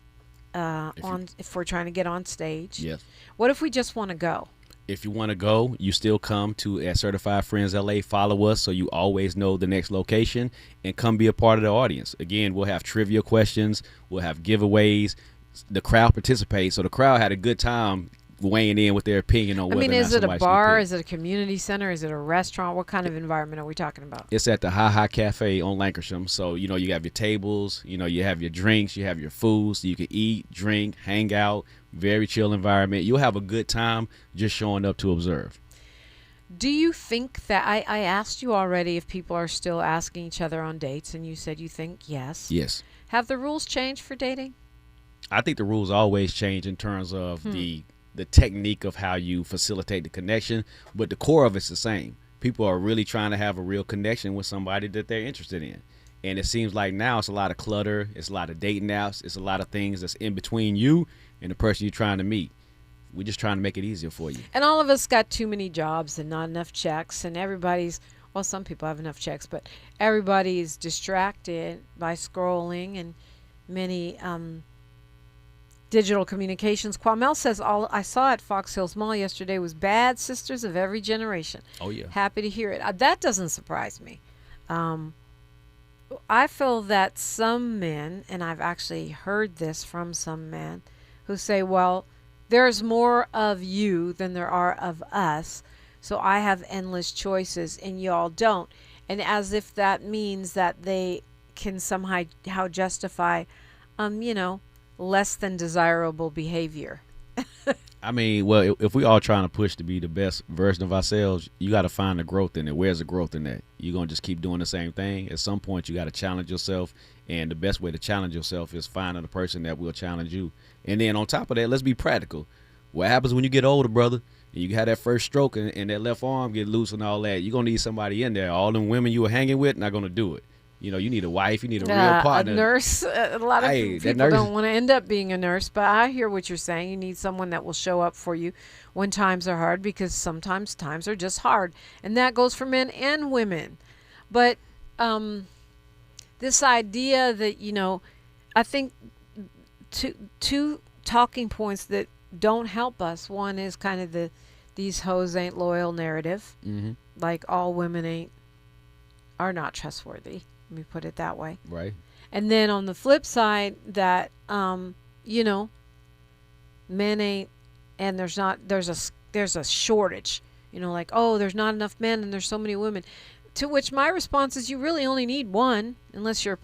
if we're trying to get on stage. Yes. What if we just want to go? If you want to go, you still come to at Certified Friends LA. Follow us so you always know the next location and come be a part of the audience. Again, we'll have trivia questions. We'll have giveaways. The crowd participates. So the crowd had a good time weighing in with their opinion on whether or not is it a somebody bar? Is it a community center? Is it a restaurant? What kind of environment are we talking about? It's at the Ha Cafe on Lancashire. So, you have your tables, you have your drinks, you have your food, so you can eat, drink, hang out, very chill environment. You'll have a good time just showing up to observe. Do you think that I asked you already if people are still asking each other on dates, and you said you think yes. Yes. Have the rules changed for dating? I think the rules always change in terms of the technique of how you facilitate the connection, but the core of it's the same. People are really trying to have a real connection with somebody that they're interested in. And it seems like now it's a lot of clutter, it's a lot of dating apps, it's a lot of things that's in between you and the person you're trying to meet. We're just trying to make it easier for you. And all of us got too many jobs and not enough checks, and everybody's, well, some people have enough checks, but everybody's distracted by scrolling and many digital communications. Kwamel says, all I saw at Fox Hills Mall yesterday was bad sisters of every generation. Oh, yeah. Happy to hear it. That doesn't surprise me. I feel that some men, and I've actually heard this from some men, who say, well, there's more of you than there are of us, so I have endless choices and y'all don't. And as if that means that they can somehow justify, less than desirable behavior. I mean, well, if we all trying to push to be the best version of ourselves, you got to find the growth in it. Where's the growth in that? You're going to just keep doing the same thing? At some point, you got to challenge yourself, and the best way to challenge yourself is finding a person that will challenge you. And then on top of that, let's be practical. What happens when you get older, brother, and you have that first stroke and that left arm get loose and all that, you're going to need somebody in there. All them women you were hanging with not going to do it. You need a wife. You need a real partner. A nurse. A lot of people don't want to end up being a nurse, but I hear what you're saying. You need someone that will show up for you when times are hard, because sometimes times are just hard. And that goes for men and women. But this idea that, I think two talking points that don't help us. One is kind of these hoes ain't loyal narrative. Mm-hmm. Like all women are not trustworthy. Let me put it that way. Right. And then on the flip side, that men ain't, and there's a shortage. Like, oh, there's not enough men and there's so many women. To which my response is, you really only need one, unless you're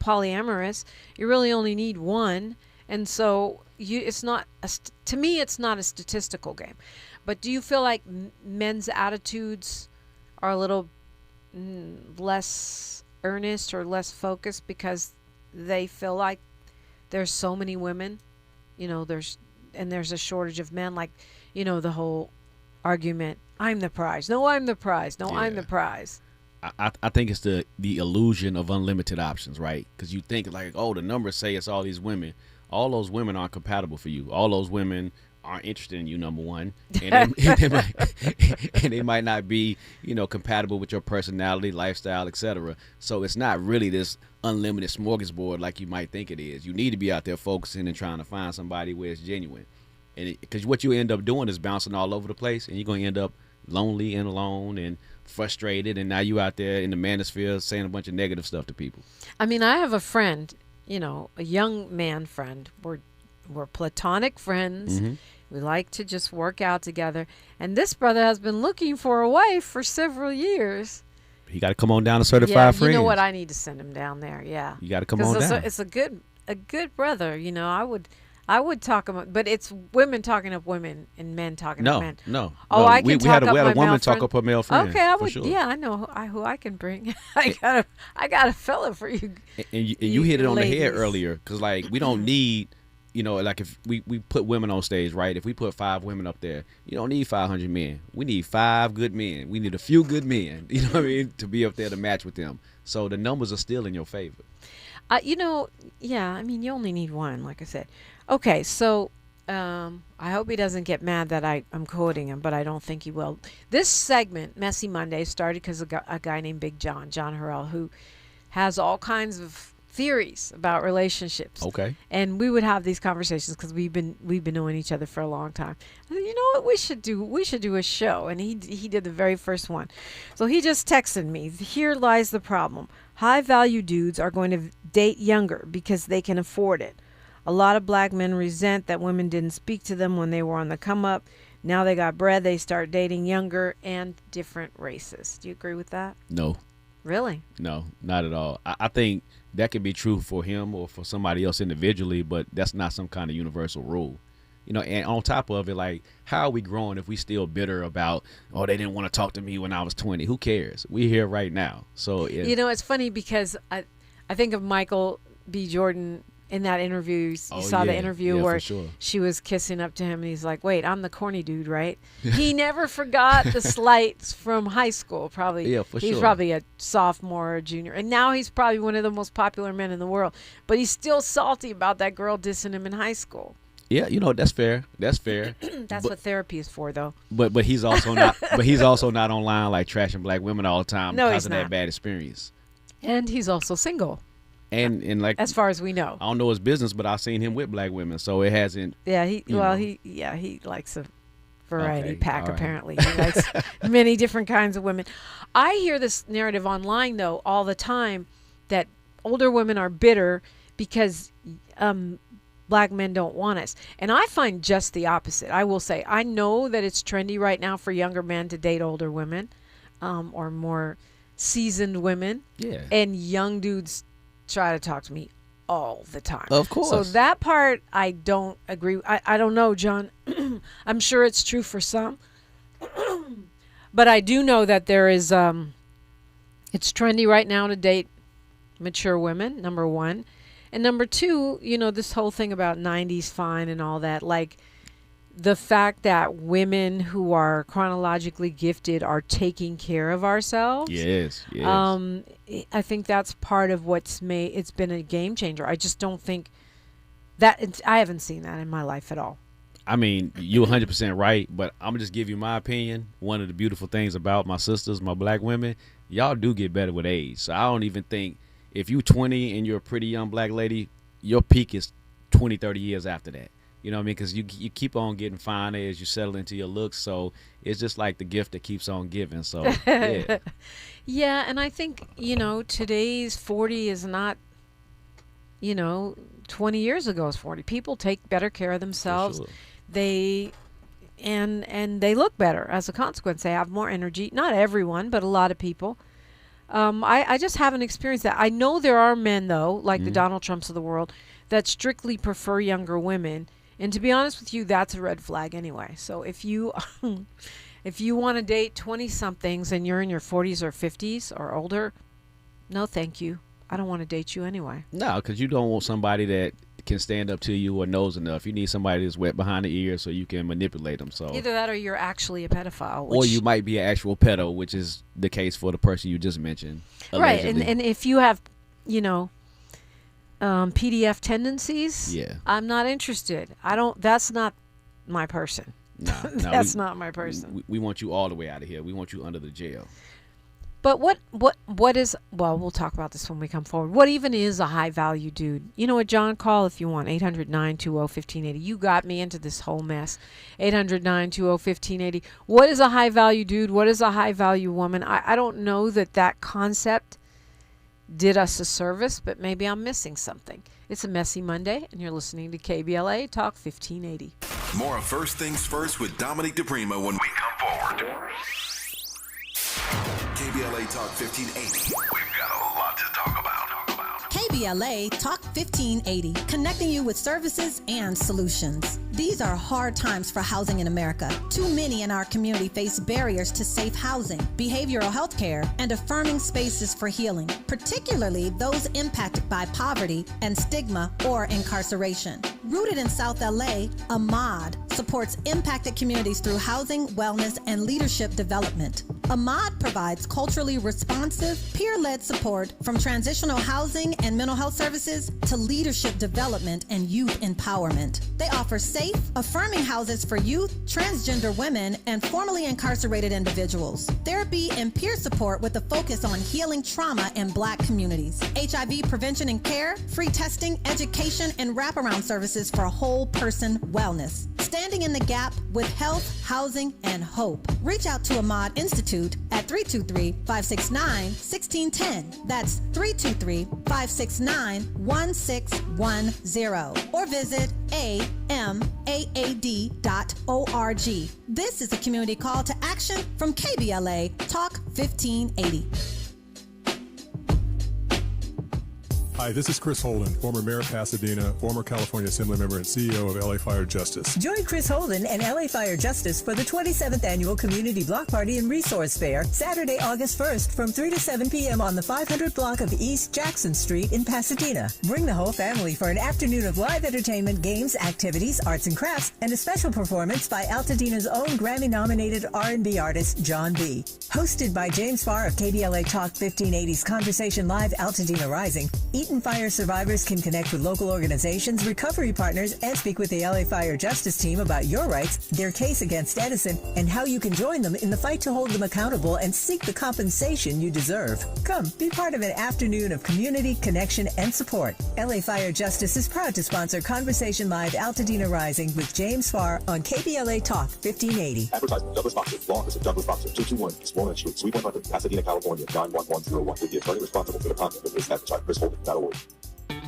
polyamorous. You really only need one, and so it's not to me, it's not a statistical game. But do you feel like men's attitudes are a little less earnest or less focused because they feel like there's so many women, there's a shortage of men, like, the whole argument, I'm the prize. No, I'm the prize. No, yeah. I'm the prize. I think it's the illusion of unlimited options, right? Because you think like, oh, the numbers say it's all these women. All those women aren't compatible for you. All those women aren't interested in you, number one, and they might not be, compatible with your personality, lifestyle, etc. So it's not really this unlimited smorgasbord like you might think it is. You need to be out there focusing and trying to find somebody where it's genuine, and because what you end up doing is bouncing all over the place, and you're going to end up lonely and alone and frustrated, and now you out there in the manosphere saying a bunch of negative stuff to people. I mean, I have a friend, a young man friend. We're platonic friends. Mm-hmm. We like to just work out together. And this brother has been looking for a wife for several years. He got to come on down to Certified Friends. You know what? I need to send him down there. Yeah. You got to come on down. It's a good brother. I would talk him up, but it's women talking up women and men talking up men. No. Oh, I can talk up my male friend. We had a woman talk up her male friend. Okay, I would. Sure. Yeah, I know who I can bring. I got a fella for you. And you hit it on ladies. the head earlier, because like we don't need. Like if we put women on stage, right? If we put 5 women up there, you don't need 500 men. We need 5 good men. We need a few good men, to be up there to match with them. So the numbers are still in your favor. Yeah, I mean, you only need one, like I said. Okay, so I hope he doesn't get mad that I'm quoting him, but I don't think he will. This segment, Messy Monday, started because a guy named Big John Harrell, who has all kinds of theories about relationships. Okay. And we would have these conversations because we've been knowing each other for a long time. I said, you know what we should do? We should do a show. And he did the very first one. So he just texted me. Here lies the problem. High value dudes are going to date younger because they can afford it. A lot of black men resent that women didn't speak to them when they were on the come up. Now they got bread. They start dating younger and different races. Do you agree with that? No. Really? No, not at all. I think that could be true for him or for somebody else individually, but that's not some kind of universal rule. You know, and on top of it, like, how are we growing if we still bitter about, oh, they didn't want to talk to me when I was 20? Who cares? We're here right now. So, you know, it's funny because I think of Michael B. Jordan in that interview. You saw the interview where she was kissing up to him, and he's like, wait, I'm the corny dude, right? He never forgot the slights from high school, probably. Yeah, for sure. He's probably a sophomore or junior, and now he's probably one of the most popular men in the world. But he's still salty about that girl dissing him in high school. Yeah, you know, that's fair. That's fair. That's what therapy is for, though. But he's also not. But he's also not online like trashing black women all the time because of that bad experience. And he's also single. And like, as far as we know, I don't know his business, but I've seen him with black women, so it hasn't. Yeah, he likes a variety pack. Apparently, he likes many different kinds of women. I hear this narrative online though all the time that older women are bitter because black men don't want us. And I find just the opposite. I will say, I know that it's trendy right now for younger men to date older women, or more seasoned women. Yeah. And young dudes try to talk to me all the time. Of course. So that part I don't agree. I don't know, John. I'm sure it's true for some. But I do know that there is, it's trendy right now to date mature women, number one. And number two, you know, this whole thing about 90s fine and all that, like the fact that women who are chronologically gifted are taking care of ourselves. Yes. I think that's part of what's it's been a game changer. I just don't think that, I haven't seen that in my life at all. I mean, you're 100% right, but I'm going to just give you my opinion. One of the beautiful things about my sisters, my black women, y'all do get better with age. So I don't even think, if you're 20 and you're a pretty young black lady, your peak is 20, 30 years after that. You know what I mean? Because you keep on getting finer as you settle into your looks. So it's just like the gift that keeps on giving. So, yeah. Yeah, and I think, you know, today's 40 is not, you know, 20 years ago's 40. People take better care of themselves. Sure. They and they look better as a consequence. They have more energy. Not everyone, but a lot of people. I just haven't experienced that. I know there are men, though, like the Donald Trumps of the world, that strictly prefer younger women. And to be honest with you, that's a red flag anyway. So if you want to date 20-somethings and you're in your 40s or 50s or older, no thank you. I don't want to date you anyway. No, because you don't want somebody that can stand up to you or knows enough. You need somebody that's wet behind the ears so you can manipulate them. So either that or you're actually a pedophile. Or you might be an actual pedo, which is the case for the person you just mentioned. Allegedly. Right, and if you have, you know, PDF tendencies, yeah, I'm not interested. That's not my person. That's not my person. We want you all the way out of here. We want you under the jail. But what is, well, we'll talk about this when we come forward. What even is a high value dude? You know what, John? Call if you want. 800-920-1580. You got me into this whole mess. 800-920-1580. What is a high value dude? What is a high value woman? I don't know that concept did us a service, but maybe I'm missing something. It's a messy Monday, and you're listening to KBLA Talk 1580. More of First Things First with Dominic DePrima when we come forward. KBLA Talk 1580. We've got a lot to talk about. KBLA Talk 1580, connecting you with services and solutions. These are hard times for housing in America. Too many in our community face barriers to safe housing, behavioral health care, and affirming spaces for healing, particularly those impacted by poverty and stigma or incarceration. Rooted in South LA, Ahmad supports impacted communities through housing, wellness, and leadership development. Ahmad provides culturally responsive, peer-led support from transitional housing and mental health services to leadership development and youth empowerment. They offer safe, affirming houses for youth, transgender women, and formerly incarcerated individuals. Therapy and peer support with a focus on healing trauma in Black communities. HIV prevention and care, free testing, education, and wraparound services for whole person wellness. Standing in the gap with health, housing, and hope. Reach out to Ahmad Institute at 323-569-1610. That's 323-569-1610. Or visit amaad.org. This is a community call to action from KBLA Talk 1580. Hi, this is Chris Holden, former mayor of Pasadena, former California Assembly member and CEO of LA Fire Justice. Join Chris Holden and LA Fire Justice for the 27th Annual Community Block Party and Resource Fair, Saturday, August 1st from 3 to 7 p.m. on the 500 block of East Jackson Street in Pasadena. Bring the whole family for an afternoon of live entertainment, games, activities, arts and crafts, and a special performance by Altadena's own Grammy-nominated R&B artist, John B. Hosted by James Farr of KBLA Talk 1580's Conversation Live Altadena Rising, Eaton Fire survivors can connect with local organizations, recovery partners, and speak with the LA Fire Justice team about your rights, their case against Edison, and how you can join them in the fight to hold them accountable and seek the compensation you deserve. Come, be part of an afternoon of community, connection, and support. LA Fire Justice is proud to sponsor Conversation Live Altadena Rising with James Farr on KBLA Talk 1580. Advertisement, Douglas Boxer, Law Office of Douglas Boxer, 221 East Walnut Street, Suite 100, Pasadena, California, 91101, with the attorney responsible for the content of this advertisement, ChrisHolden.org.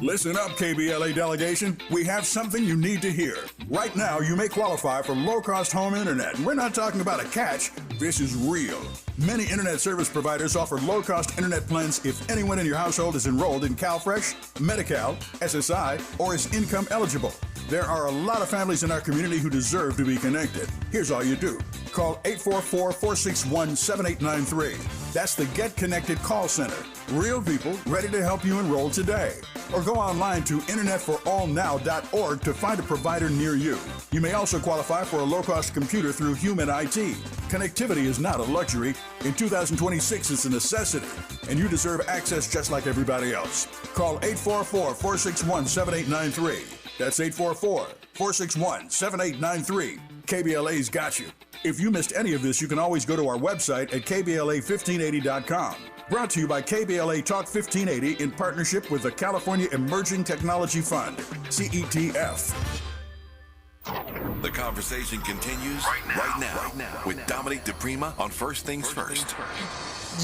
Listen up, KBLA delegation. We have something you need to hear. Right now, you may qualify for low-cost home internet. And we're not talking about a catch. This is real. Many internet service providers offer low-cost internet plans if anyone in your household is enrolled in CalFresh, Medi-Cal, SSI, or is income eligible. There are a lot of families in our community who deserve to be connected. Here's all you do. Call 844-461-7893. That's the Get Connected call center. Real people ready to help you enroll today. Or go online to internetforallnow.org to find a provider near you. You may also qualify for a low-cost computer through Human IT. Connectivity is not a luxury. In 2026, it's a necessity. And you deserve access just like everybody else. Call 844-461-7893. That's 844-461-7893. KBLA's got you. If you missed any of this, you can always go to our website at kbla1580.com. Brought to you by KBLA Talk 1580 in partnership with the California Emerging Technology Fund, CETF. The conversation continues right now with Dominic DePrima on First Things First.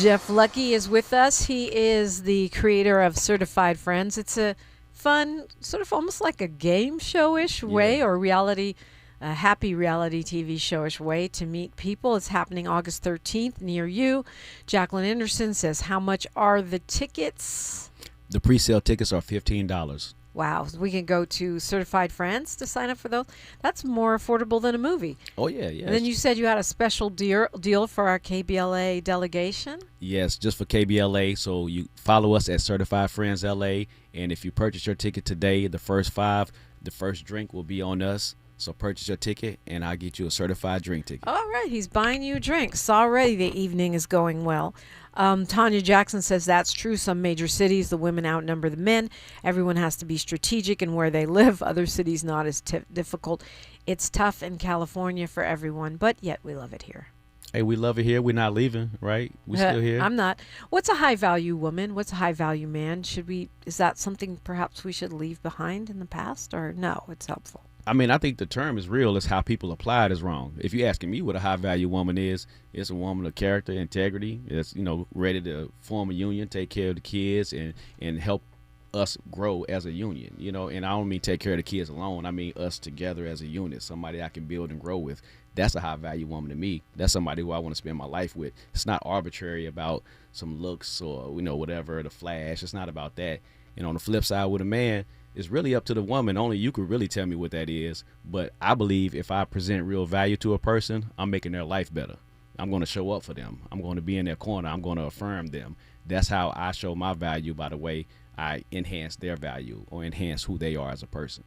Jeff Lucky is with us. He is the creator of Certified Friends. It's a fun, sort of almost like a game show-ish way, or reality, a happy reality TV show-ish way to meet people. It's happening August 13th near you. Jacqueline Anderson says, how much are the tickets? The pre-sale tickets are $15. Wow. We can go to Certified Friends to sign up for those. That's more affordable than a movie. Oh, yeah, yeah. And then you said you had a special deal for our KBLA delegation? Yes, just for KBLA. So you follow us at Certified Friends LA. And if you purchase your ticket today, the first 5, the first drink will be on us. So purchase your ticket, and I'll get you a certified drink ticket. All right. He's buying you drinks. Already the evening is going well. Tanya Jackson says that's true. Some major cities, the women outnumber the men. Everyone has to be strategic in where they live. Other cities not as difficult. It's tough in California for everyone, but yet we love it here. Hey, we love it here. We're not leaving, right? We're still here. I'm not. What's a high-value woman? What's a high-value man? Is that something perhaps we should leave behind in the past, or no, it's helpful? I mean, I think the term is real. It's how people apply it is wrong. If you're asking me what a high-value woman is, it's a woman of character, integrity. It's, ready to form a union, take care of the kids, and help us grow as a union, And I don't mean take care of the kids alone. I mean us together as a unit, somebody I can build and grow with. That's a high-value woman to me. That's somebody who I want to spend my life with. It's not arbitrary about some looks or, whatever, the flash. It's not about that. And on the flip side with a man, it's really up to the woman. Only you could really tell me what that is. But I believe if I present real value to a person, I'm making their life better. I'm going to show up for them. I'm going to be in their corner. I'm going to affirm them. That's how I show my value, by the way I enhance their value or enhance who they are as a person.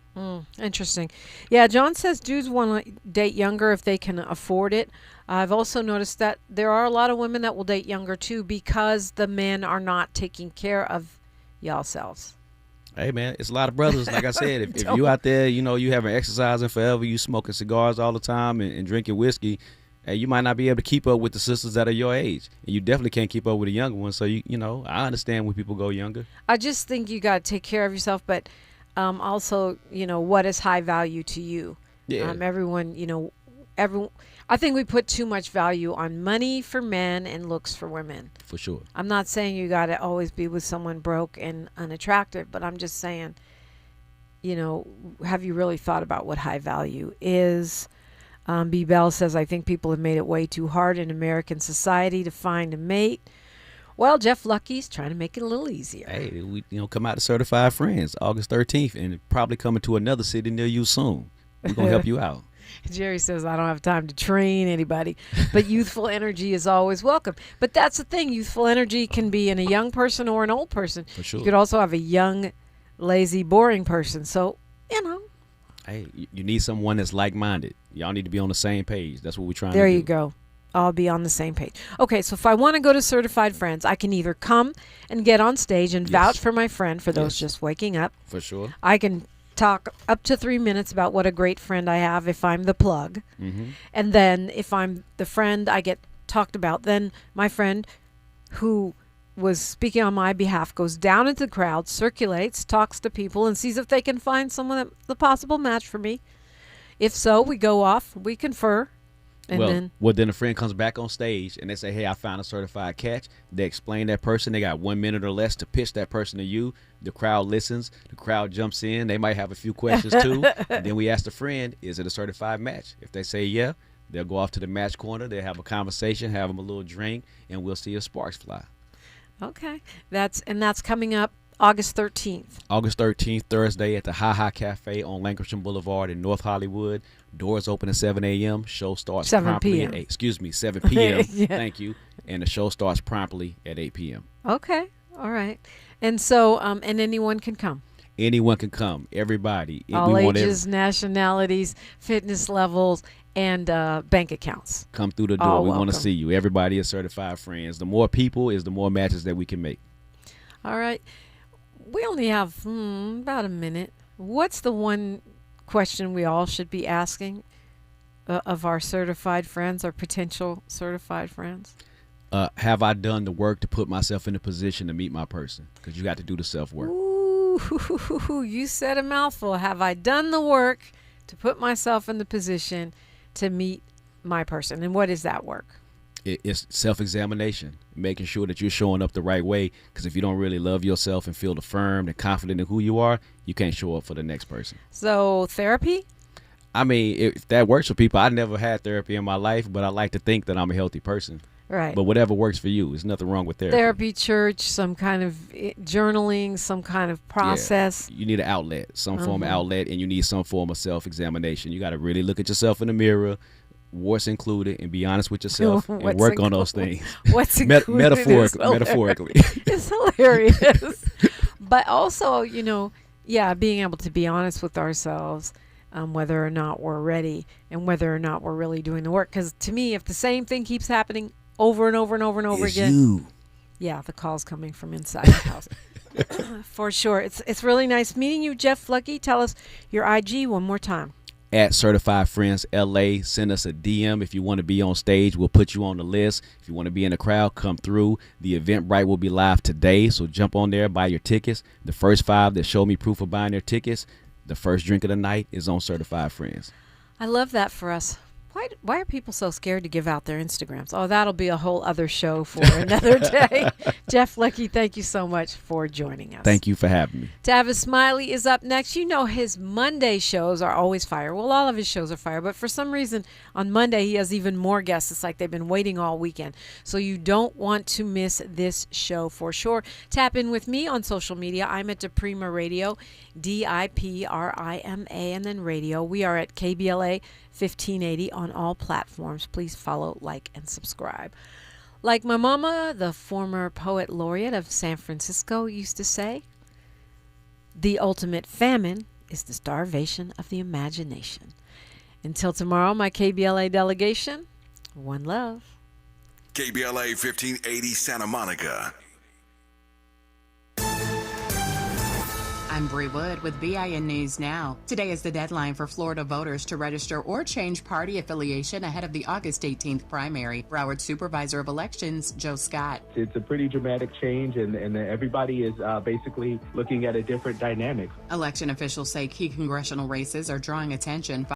Interesting. Yeah, John says dudes want to date younger if they can afford it. I've also noticed that there are a lot of women that will date younger, too, because the men are not taking care of y'all selves. Hey, man, it's a lot of brothers. Like I said, if you out there, you haven't exercising forever, you smoking cigars all the time and drinking whiskey, hey, you might not be able to keep up with the sisters that are your age. And you definitely can't keep up with the younger ones. So, I understand when people go younger. I just think you got to take care of yourself. But also, what is high value to you? Yeah. Everyone, I think we put too much value on money for men and looks for women. For sure. I'm not saying you got to always be with someone broke and unattractive, but I'm just saying, have you really thought about what high value is? B. Bell says, I think people have made it way too hard in American society to find a mate. Well, Jeff Lucky's trying to make it a little easier. Hey, we come out to Certified Friends August 13th, and probably coming to another city near you soon. We're going to help you out. Jerry says, I don't have time to train anybody, but youthful energy is always welcome. But that's the thing. Youthful energy can be in a young person or an old person. For sure. You could also have a young, lazy, boring person. So, Hey, you need someone that's like-minded. Y'all need to be on the same page. That's what we're trying to do. There you go. I'll be on the same page. Okay, so if I want to go to Certified Friends, I can either come and get on stage and vouch for my friend, for those just waking up. For sure. I can talk up to 3 minutes about what a great friend I have if I'm the plug. Mm-hmm. And then if I'm the friend I get talked about, then my friend who was speaking on my behalf goes down into the crowd, circulates, talks to people, and sees if they can find someone that's the possible match for me. If so, we go off, we confer. And then a friend comes back on stage and they say, hey, I found a certified catch. They explain that person. They got 1 minute or less to pitch that person to you. The crowd listens. The crowd jumps in. They might have a few questions too. And then we ask the friend, is it a certified match? If they say yeah, they'll go off to the match corner. They'll have a conversation, have them a little drink, and we'll see if sparks fly. Okay. That's coming up August 13th. August 13th, Thursday at the Ha Ha Cafe on Lankershim Boulevard in North Hollywood. Doors open at 7 a.m. Show starts 7 promptly p.m. at 7 p.m. Yeah. Thank you. And the show starts promptly at 8 p.m. Okay. All right. And so, and anyone can come. Anyone can come. Everybody. All ages, nationalities, fitness levels, and bank accounts. Come through the door. All we want to welcome. see you. Everybody is Certified Friends. The more people is the more matches that we can make. All right. We only have about a minute. What's the one question we all should be asking of our certified friends, our potential certified friends? Have I done the work to put myself in a position to meet my person? Because you got to do the self-work. Ooh, you said a mouthful. Have I done the work to put myself in the position to meet my person? And what is that work? It's self-examination, making sure that you're showing up the right way. Because if you don't really love yourself and feel affirmed and confident in who you are, you can't show up for the next person. So therapy? I mean, if that works for people, I never had therapy in my life, but I like to think that I'm a healthy person. Right. But whatever works for you, there's nothing wrong with therapy. Therapy, church, some kind of journaling, some kind of process. Yeah. You need an outlet, some form of outlet, and you need some form of self-examination. You got to really look at yourself in the mirror, warts included, and be honest with yourself and work on those things. What's included metaphorically. It's hilarious. But also, being able to be honest with ourselves, whether or not we're ready and whether or not we're really doing the work. Because to me, if the same thing keeps happening over and over and over and over again. You. Yeah, the call's coming from inside the house. For sure. It's really nice meeting you, Jeff Lucky. Tell us your IG one more time. At Certified Friends LA, send us a DM if you want to be on stage. We'll put you on the list. If you want to be in the crowd, come through. The Eventbrite will be live today, so jump on there, buy your tickets. The first 5 that show me proof of buying their tickets, the first drink of the night is on Certified Friends. I love that for us. Why are people so scared to give out their Instagrams? Oh, that'll be a whole other show for another day. Jeff Lucky, thank you so much for joining us. Thank you for having me. Tavis Smiley is up next. You know his Monday shows are always fire. Well, all of his shows are fire, but for some reason on Monday he has even more guests. It's like they've been waiting all weekend. So you don't want to miss this show for sure. Tap in with me on social media. I'm at Diprima Radio, DIPRIMA, and then radio. We are at KBLA 1580 on all platforms. Please follow, like, and subscribe. Like my mama, the former poet laureate of San Francisco, used to say, the ultimate famine is the starvation of the imagination. Until tomorrow, my KBLA delegation, one love. KBLA 1580 Santa Monica. I'm Bree Wood with BIN News Now. Today is the deadline for Florida voters to register or change party affiliation ahead of the August 18th primary. Broward Supervisor of Elections, Joe Scott. It's a pretty dramatic change, and everybody is basically looking at a different dynamic. Election officials say key congressional races are drawing attention